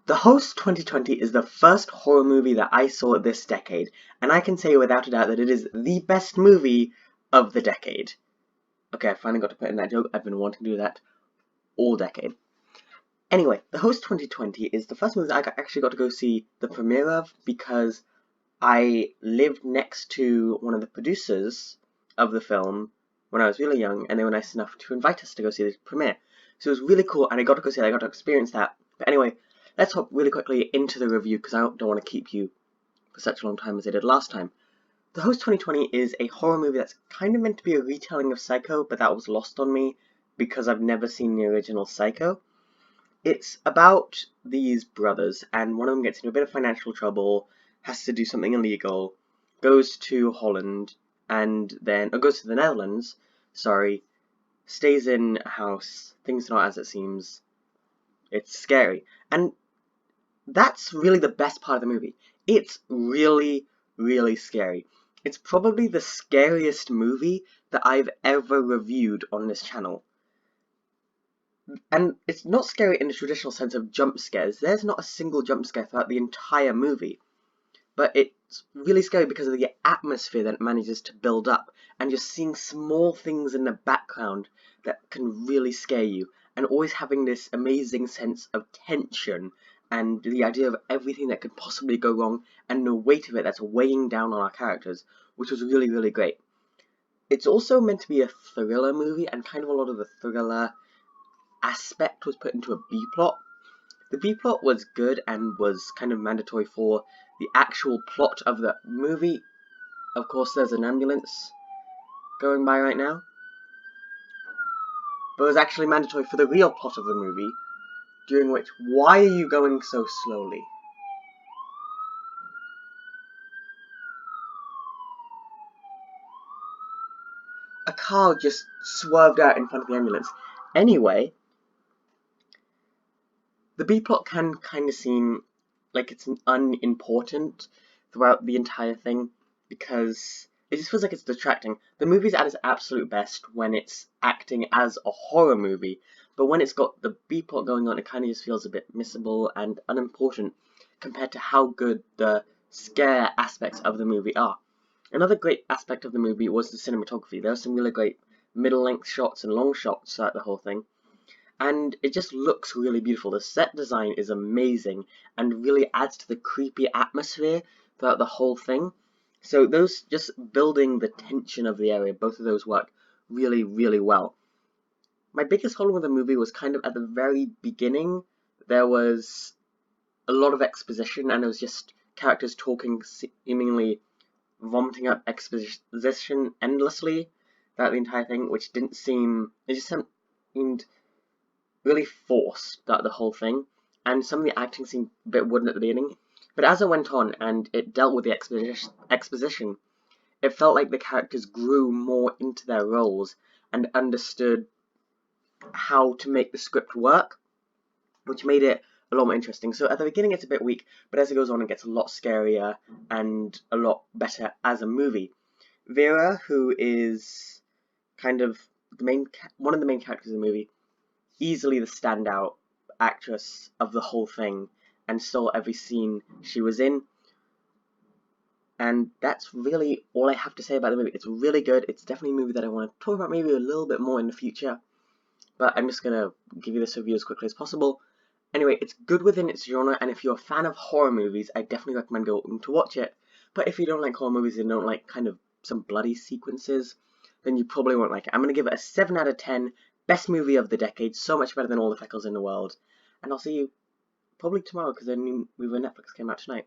The Host 2020 is the first horror movie that I saw this decade, and I can say without a doubt that it is the best movie of the decade. Okay, I finally got to put in that joke. I've been wanting to do that all decade. Anyway, The Host 2020 is the first movie that I actually got to go see the premiere of because I lived next to one of the producers of the film when I was really young, and they were nice enough to invite us to go see the premiere. So it was really cool, and I got to go see it, I got to experience that. But anyway, let's hop really quickly into the review, because I don't want to keep you for such a long time as I did last time. The Host 2020 is a horror movie that's kind of meant to be a retelling of Psycho, but that was lost on me because I've never seen the original Psycho. It's about these brothers, and one of them gets into a bit of financial trouble, has to do something illegal, goes to Holland, and then, or goes to the Netherlands, sorry, stays in a house, things are not as it seems, it's scary. And that's really the best part of the movie. It's really, really scary. It's probably the scariest movie that I've ever reviewed on this channel. And it's not scary in the traditional sense of jump scares. There's not a single jump scare throughout the entire movie. But it's really scary because of the atmosphere that it manages to build up. And you're seeing small things in the background that can really scare you. And always having this amazing sense of tension and the idea of everything that could possibly go wrong and the weight of it that's weighing down on our characters, which was really, really great. It's also meant to be a thriller movie, and kind of a lot of the thriller aspect was put into a B-plot. The B-plot was good and was kind of mandatory for the actual plot of the movie. Of course, there's an ambulance going by right now. But it was actually mandatory for the real plot of the movie, during which, why are you going so slowly? A car just swerved out in front of the ambulance. Anyway, the B-plot can kind of seem like it's unimportant throughout the entire thing, because it just feels like it's distracting. The movie's at its absolute best when it's acting as a horror movie, but when it's got the B-plot going on, it kind of just feels a bit missable and unimportant compared to how good the scare aspects of the movie are. Another great aspect of the movie was the cinematography. There were some really great middle-length shots and long shots throughout the whole thing, and it just looks really beautiful. The set design is amazing and really adds to the creepy atmosphere throughout the whole thing. So those, just building the tension of the area, both of those work really, really well. My biggest problem with the movie was kind of at the very beginning. There was a lot of exposition, and it was just characters talking, seemingly vomiting up exposition endlessly throughout the entire thing, which didn't seem, it just seemed really forced throughout the whole thing, and some of the acting seemed a bit wooden at the beginning. But as it went on and it dealt with the exposition, it felt like the characters grew more into their roles and understood how to make the script work, which made it a lot more interesting. So at the beginning it's a bit weak, but as it goes on it gets a lot scarier and a lot better as a movie. Vera, who is kind of one of the main characters in the movie, easily the standout actress of the whole thing and stole every scene she was in. And that's really all I have to say about the movie. It's really good. It's definitely a movie that I want to talk about maybe a little bit more in the future, but I'm just going to give you this review as quickly as possible. Anyway, it's good within its genre, and if you're a fan of horror movies, I definitely recommend going to watch it. But if you don't like horror movies and don't like kind of some bloody sequences, then you probably won't like it. I'm going to give it a 7 out of 10. Best movie of the decade, so much better than All the Freckles in the World. And I'll see you probably tomorrow, because a new movie on Netflix came out tonight.